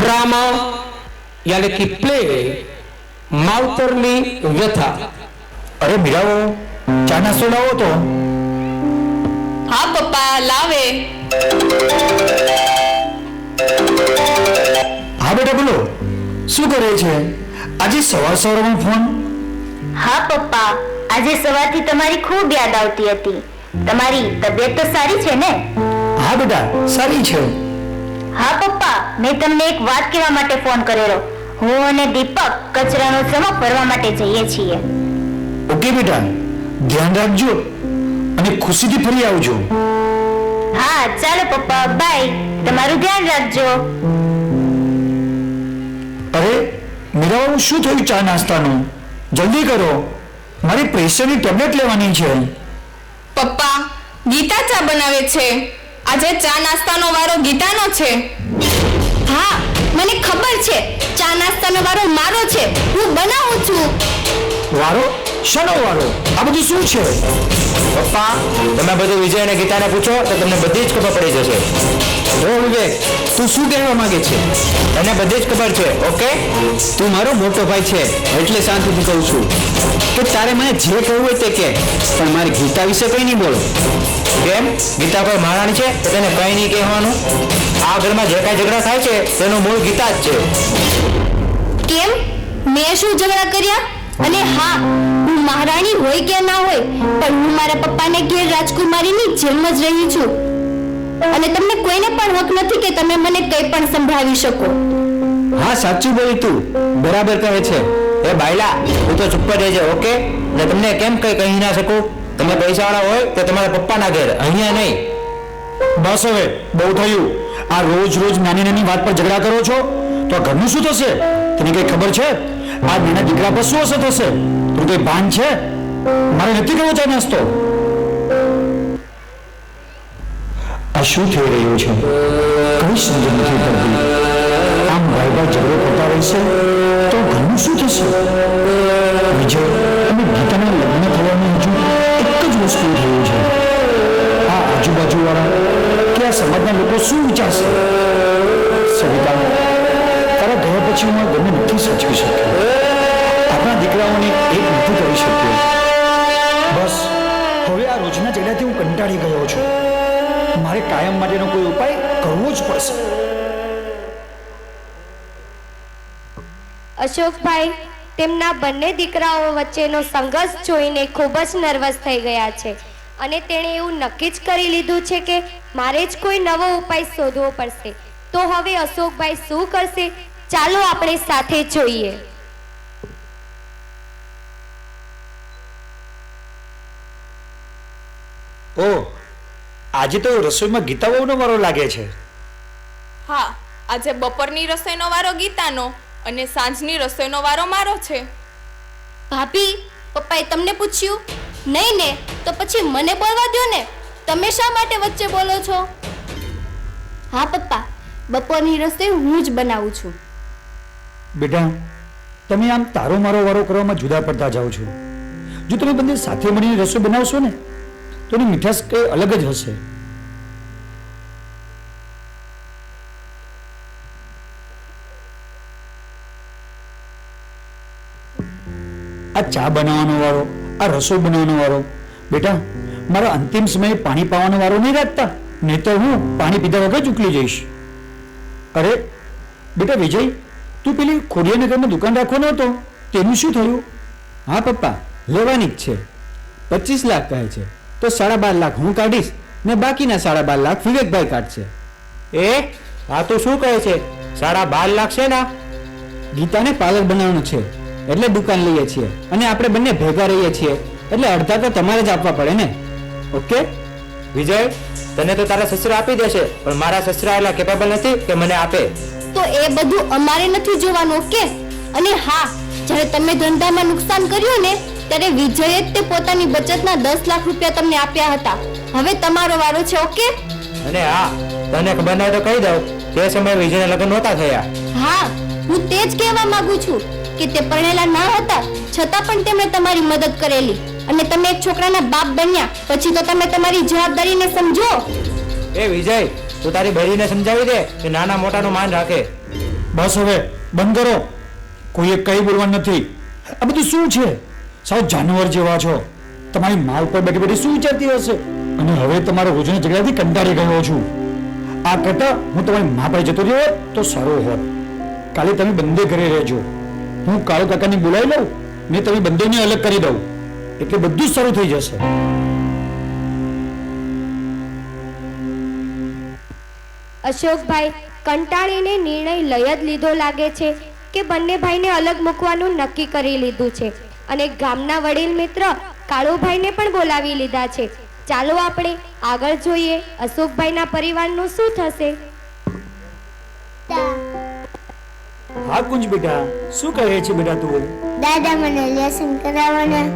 Drama यानी कि play मावतरनी व्यथा। अरे मीराओ चा नास्तो लावो तो। हाँ पप्पा लावे। हाँ बेटा बोलो શું કરે છે આજે સવાર સવારમાં ફોન? હા પપ્પા, આજે સવારથી તમારી ખૂબ યાદ આવતી હતી. તમારી તબિયત તો સારી છે ને? હા બેટા સારી છે. હા પપ્પા, મેં તમને એક વાત કહેવા માટે ફોન કરેલો. હું અને દીપક કચરાનો જમા ભરવા માટે જઈએ છીએ. ઓકે બેટા, ધ્યાન રાખજો અને ખુશીથી ફરી આવજો. હા ચાલો પપ્પા, બાય. તમારું ધ્યાન રાખજો. અરે મીરાઓ શું થયું ચા નાસ્તાનું? જલ્દી કરો, મારી પ્રેશરની ટેબ્લેટ લેવાની છે. પપ્પા ગીતા ચા બનાવે છે. આજે ચા નાસ્તાનો વારો ગીતાનો છે. હા મને ખબર છે, ચા નાસ્તાનો વારો મારો છે. હું બનાવું છું. વારો? શાનો વારો? આ બધું શું છે? પપ્પા તમે બધું વિજય અને ગીતાને પૂછો તો તમને બધી જ ખબર પડી જશે. ઓ વિવેક, તું શું કહેવા માંગે છે? તને બધી જ ખબર છે. ઓકે, તું મારો મોટો ભાઈ છે એટલે શાંતિથી કહું છું કે તારે મને જે કહેવું હોય તે કહે, પણ મારી ગીતા વિશે કંઈ નહીં બોલો. કેમ? ગીતા કોઈ મહારાણી છે તો તેને કંઈ નહીં કહેવાનું? આ ઘરમાં જે કાંઈ ઝઘડા થાય છે તેનું મૂળ ગીતા જ છે. કેમ? મેં શું ઝઘડા કર્યા? અને હા, હું મહારાણી હોય કે ના હોય, પણ હું મારા પપ્પાને ઘેર રાજકુમારીની જેમ જ રહી છું. અને તમને કોઈને પણ હક નથી કે તમે મને કંઈ પણ સંભળાવી શકો. હા સાચું બોલી, તું બરાબર કહે છે. એ બાયલા તું તો ચૂપ જ રહેજે. ઓકે, ને તમને કેમ કંઈ કહી ના શકું? તમે પૈસાવાળા હોય તો તમારા પપ્પાના ઘેર, અહીંયા નહીં. બસ હવે બહુ થયું. આ રોજ રોજ નાની નાની વાત પર ઝઘડા કરો છો તો આ ઘરનું શું થશે? તને કઈ ખબર છે આ નાના દીકરા પર શું અસર થશે? તું કઈ ભાન છે? મારે નથી કરવો ચા નાસ્તો. આ શું થઈ રહ્યું છે? કઈ સમજ નથી પડતી. આમ ભાઈ ભાઈ ઝઘડો કરતા રહેશે તો ઘરનું શું થશે? વિજય અને ગીતાના લગ્ન થવાની હજુ એક જ વસ્તુ થયું છે. આ આજુબાજુવાળા કે આ સમાજના લોકો શું વિચારશે? સવિતા, તારા ઘર પછી હું આ ઘરને નથી સાચવી શક્યો. આપણા દીકરાઓને એક નથી કરી શક્યો. બસ હવે આ રોજના ઝઘડાથી હું કંટાળી ગયો છું. મારે કાયમ માટેનો કોઈ ઉપાય કરવો જ પડશે. અશોકભાઈ તેમના બંને દીકરાઓ વચ્ચેનો સંઘર્ષ જોઈને ખૂબ જ નર્વસ થઈ ગયા છે અને તેણે એવું નક્કી જ કરી લીધું છે કે મારે જ કોઈ નવો ઉપાય શોધવો પડશે. તો હવે અશોકભાઈ શું કરશે? ચાલો આપણે સાથે જોઈએ. ઓ, આજે તો રસોઈમાં ગીતા વહુનો વારો લાગે છે. હા, આજે બપોરની રસોઈનો વારો ગીતાનો અને સાંજની રસોઈનો વારો મારો છે. ભાભી, પપ્પાએ તમને પૂછ્યું નહીં ને? તો પછી મને બોલવા દો ને. તમે શા માટે વચ્ચે બોલો છો? હા પપ્પા, બપોરની રસોઈ હું જ બનાવું છું. બેટા, તમે આમ તારો મારો વારો કરવામાં જુદા પડતા જાઓ છો. જો તમે બંને સાથે મળીને રસોઈ બનાવશો ને તો એની મીઠાશ કંઈ અલગ જ હશે. આ ચા બનાવવાનો વારો, આ રસોઈ બનાવવાનો વારો. બેટા, મારા અંતિમ સમયે પાણી પાવાનો વારો નહીં રાખતા, નહીં તો હું પાણી પીધા વગર જ ઉકલી જઈશ. અરે બેટા વિજય, તું પેલી ખોડિયાનગરમાં દુકાન રાખવાનો હતો, તેનું શું થયું? હા પપ્પા, લેવાની જ છે. 25 લાખ કહે છે તો 12.5 લાખ હું કાઢીશ ને બાકીના 12.5 લાખ વિવેકભાઈ કાઢશે. એ આ તું શું કહે છે? 12.5 લાખ છે ને? ગીતાને પાર્લર બનાવવાનું છે એટલે દુકાન લઈએ છીએ અને આપણે બંને ભેગા રહીએ છીએ એટલે અડધા તો તમારે જ આપવા પડે ને. ઓકે વિજય, તને તો તારા સસરા આપી દેશે, પણ મારા સસરા એટલા કેપેબલ નથી કે મને આપે. તો એ બધું અમારે નથી જોવાનું. ઓકે? અને હા, જ્યારે તમે ધંધામાં નુકસાન કર્યું ને ત્યારે વિજયે જ તે પોતાની બચતના 10 લાખ રૂપિયા તમને આપ્યા હતા. હવે તમારો વારો છે. ઓકે? અને હા, તને ખબર ના હોય તો કહી દઉં, તે સમયે વિજયના લગ્ન નહોતા થયા. હા, હું તે જ કહેવા માંગુ છું કે તે પરણેલા ના હતા છતાં પણ તેમણે તમારી મદદ કરેલી અને તમે એક છોકરાના બાપ બન્યા પછી તો તમે તમારી જવાબદારીને સમજો. એ વિજય, તું તારી બહેરીને સમજાવી દે કે નાના મોટાનું માન રાખે. બસ હવે બંધ કરો. કોઈએ કંઈ બોલવાનું નથી. આ બધું શું છે? સાવ જાનવર જેવા છો. તમારી મા ઉપર બેઠી બેઠી શું વિચારતી હશે? અને હવે તમારા રોજના ઝઘડાથી કંટાળી ગયો છું. આ કરતા હું તમારી મા પાસે જતો રહ્યો હોત તો સારું હોત. કાલે તમે બંને ઘરે રહેજો. હું કાળુ કાકાને બોલાવી લઉં ને તમે બંનેને અલગ કરી દઉં એટલે બધું જ સારું થઈ જશે. અશોકભાઈ કંટાળીને નિર્ણય લઈ જ લીધો લાગે છે કે બંને ભાઈને અલગ મૂકવાનું નક્કી કરી લીધું છે અને ગામના વડીલ મિત્ર કાળુભાઈને પણ બોલાવી લીધા છે. ચાલો આપણે આગળ જોઈએ અશોકભાઈના પરિવારનું શું થશે. હા કુંજ બેટા, શું કહે છે બેટા તું? દાદા મને લેસન કરાવવાના.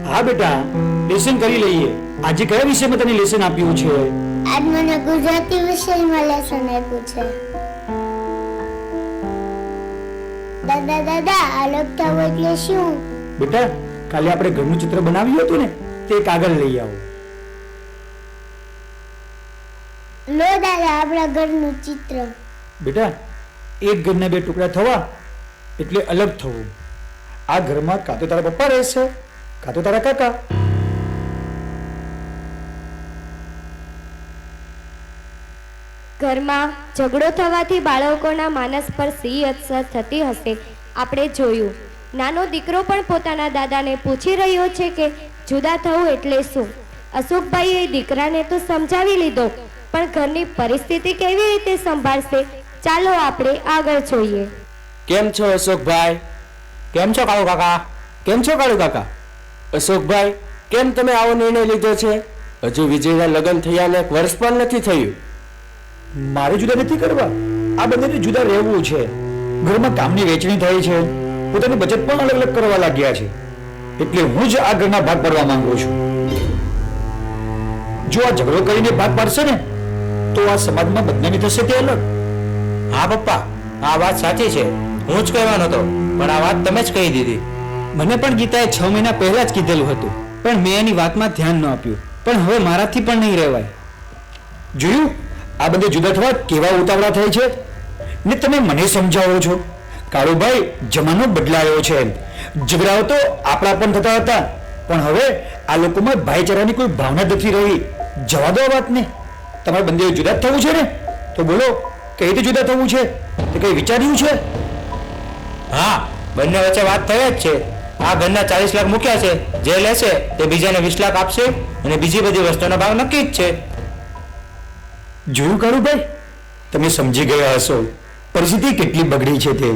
હા બેટા, લેસન કરી લઈએ. આજે કયા વિષયમાં તને લેસન આપ્યું છે? આજ મને ગુજરાતી વિષયમાં લેસન આપ્યું છે. દાદા દાદા અલગ થવું એટલે શું? બેટા, કાલે આપણે ઘરનું ચિત્ર બનાવ્યું હતું ને તે કાગળ લઈ આવો. લો દાદા આપણા ઘરનું ચિત્ર. બેટા, એક ઘરના બે ટુકડા થવા એટલે અલગ થવું. આ ઘરમાં કાં તો તારા પપ્પા રહેશે કાં તો તારા કાકા. ઘરમાં ઝઘડો થવાથી બાળકોના માનસ પર સી અસર થતી હશે આપણે જોયું. નાનો દીકરો પણ પોતાના દાદાને પૂછી રહ્યો છે કે જુદા થવું એટલે શું. અશોકભાઈએ દીકરાને તો સમજાવી લીધો પણ ઘરની પરિસ્થિતિ કેવી રીતે સંભાળશે ચાલો આપણે આગળ જોઈએ. કેમ છો અશોકભાઈ? કેમ છો કાળુ કાકા? કેમ છો કાળુ કાકા? અશોકભાઈ, કેમ તમે આવો નિર્ણય લીધો છે? હજુ વિજયના લગ્ન થયાને એક વર્ષ પણ નથી થયું. મારે જુદા નથી કરવા, આ બંનેને જુદા રહેવું છે. ઘરમાં કામની વહેંચણી થઈ છે, પોતાની બચત પણ અલગ અલગ કરવા લાગ્યા છે. એટલે હું જ આ ઘરના ભાગ પાડવા માંગુ છું. જો આ ઝઘડો કરીને ભાગ પાડશે ને તો આ સમાજમાં બદનામી થશે તે અલગ. હા પપ્પા, આ વાત સાચી છે. હું જ કહેવાનો હતો પણ આ વાત તમે જ કહી દીધી. મને પણ ગીતાએ 6 મહિના પહેલા જ કીધેલું હતું પણ મેં એની વાતમાં ધ્યાન ન આપ્યું. પણ હવે મારાથી પણ નહીં રહેવાય. જોયું આ બંને જુદા થવા કેવા ઉતાવળા થાય છે ને તમે મને સમજાવો છો. કાળુભાઈ, જમાનો બદલાયો છે. ઝઘડાઓ તો આપણા પણ થતા હતા પણ હવે આ લોકોમાં ભાઈચારાની કોઈ ભાવના નથી રહી. જવા દો આ વાતને. તમારે બંને જુદા જ થવું છે ને તો બોલો કઈ રીતે જુદા થવું છે તે કઈ વિચાર્યું છે? હા, બંને વચ્ચે વાત થઈ જ છે. આ ઘરના 40 લાખ મૂક્યા છે. જે લેશે તે બીજાને 20 લાખ આપશે અને બીજી બધી વસ્તુનો ભાવ નક્કી જ છે. જોયું કાળુભાઈ, તમે સમજી ગયા હશો પરિસ્થિતિ કેટલી બગડી છે તે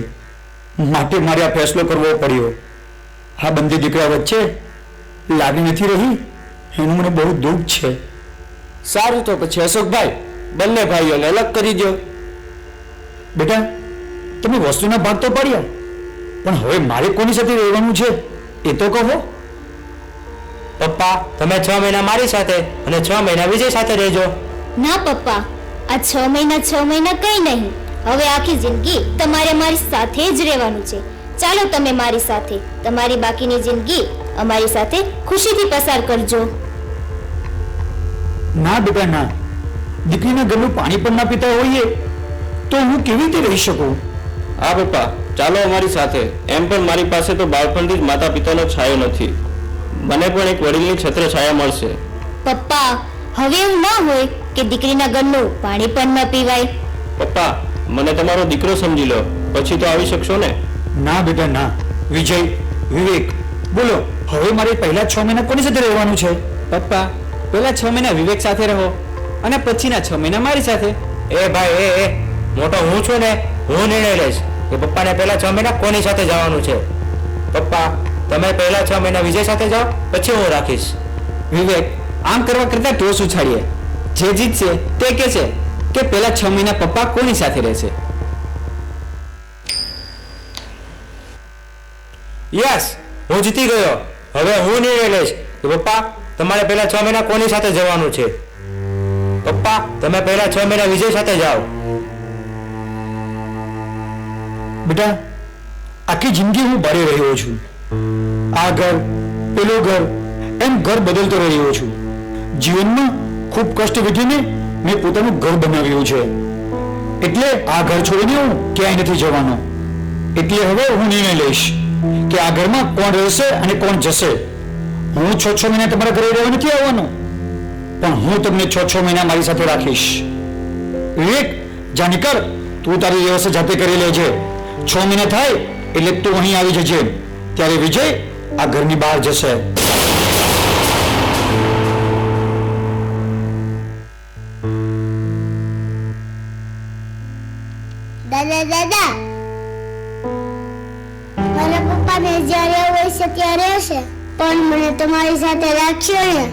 માટે મારે આ ફેસલો કરવો પડ્યો. આ બંને દીકરા વચ્ચે લાગણી નથી રહી એનું મને બહુ દુઃખ છે. સારું, તો પછી અશોકભાઈ બંને ભાઈઓને અલગ કરી દો. બેટા, તમે વસ્તુના ભાગ તો પાડ્યા પણ હવે મારે કોની સાથે રહેવાનું છે એ તો કહો. પપ્પા, તમે 6 મહિના મારી સાથે અને 6 મહિના વિજય સાથે રહેજો. ના પપ્પા, આ 6 મહિના કઈ નહીં. હવે આખી જિંદગી તમારે મારી સાથે જ રહેવાનું છે. ચાલો તમે મારી સાથે તમારી બાકીની જિંદગી અમારી સાથે ખુશીથી પસાર કરજો. ના બેટા ના, દીકરીના ઘરનું પાણી પણ ના પીતા હોઈએ તો હું કેવી રીતે રહી શકું? હા પપ્પા, ચાલો અમારી સાથે. એમ પણ મારી પાસે તો બાળપણથી જ માતા પિતાનો છાયો નથી. મને પણ એક વડીલની છત્ર છાયા મળશે. પપ્પા, હવે એવું ના હોય કે દીકરીના ઘરનું પાણી પણ ન પીવાય. પપ્પા, મને તમારો દીકરો સમજી લો પછી તો આવી શકશો ને? ના બેટા ના. વિજય, વિવેક, બોલો હવે મારે પહેલા 6 મહિના કોની સાથે રહેવાનું છે? પપ્પા, પહેલા 6 મહિના વિવેક સાથે રહો અને પછીના 6 મહિના મારી સાથે. એ ભાઈ, એ મોટો હું છું ને, હું નિર્ણય લઈશ કે પપ્પાને પહેલા 6 મહિના કોની સાથે જવાનું છે. પપ્પા, તમે પહેલા 6 મહિના વિજય સાથે જાઓ પછી હું રાખીશ. વિવેક, આમ કરવા કરતા ટોસ ઉછાળીએ. જે જીતશે તે કહેશે કે પહેલા 6 મહિના પપ્પા કોની સાથે રહેશે. યસ, હું જીતી ગયો. હવે હું નિર્ણય લઈશ કે પપ્પા તમારે પહેલા 6 મહિના કોની સાથે જવાનું છે. પપ્પા, તમે પહેલા 6 મહિના વિજય સાથે જાઓ. બેટા, આખી જિંદગી હું બારે રહ્યો છું. આ ઘર, પેલું ઘર, એમ ઘર બદલતો રહ્યો છું. જીવનમાં ખૂબ કષ્ટ વેઠીને મેં પોતાનું ઘર બનાવ્યું છે. એટલે આ ઘર છોડીને હું ક્યાંય નથી જવાનો. એટલે હવે હું નિર્ણય લઈશ કે આ ઘરમાં કોણ રહેશે અને કોણ જશે. હું 6 મહિના તમારા ઘરે રહેવા નથી આવવાનો, પણ હું તમને 6 મહિના મારી સાથે રાખીશ. વિવેક, જાની કર, તું તારી વ્યવસ્થા જાતે કરી લેજે. 6 મહિના થાય એટલે તું અહીં આવી જજે. ત્યારે વિજય આ ઘરની બહાર જશે. દાદા દાદા, મારા પપ્પાને જ્યારે હોય છે ત્યારે હશે, પણ મને તમારી સાથે રાખ્યો ને